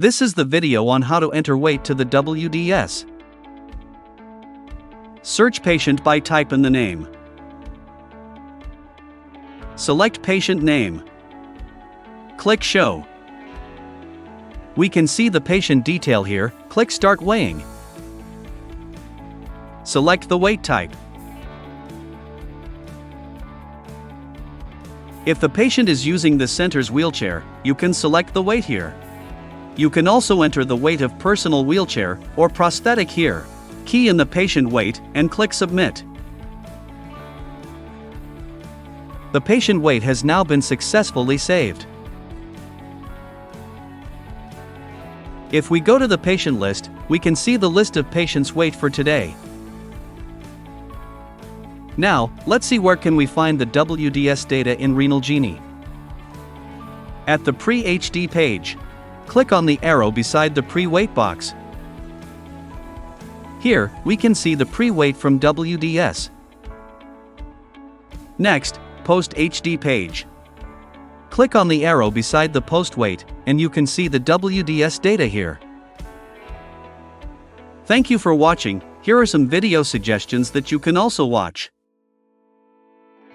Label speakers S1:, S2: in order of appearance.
S1: This is the video on how to enter weight to the WDS. Search patient by type in the name. Select patient name. Click Show. We can see the patient detail here. Click Start Weighing. Select the weight type. If the patient is using the center's wheelchair, you can select the weight here. You can also enter the weight of personal wheelchair or prosthetic here. Key in the patient weight and click Submit. The patient weight has now been successfully saved. If we go to the patient list, we can see the list of patients' weight for today. Now, let's see where can we find the WDS data in RenalGenie. At the Pre-HD page, click on the arrow beside the pre-weight box. Here, we can see the pre-weight from WDS. Next, Post-HD page. Click on the arrow beside the post-weight, and you can see the WDS data here. Thank you for watching. Here are some video suggestions that you can also watch.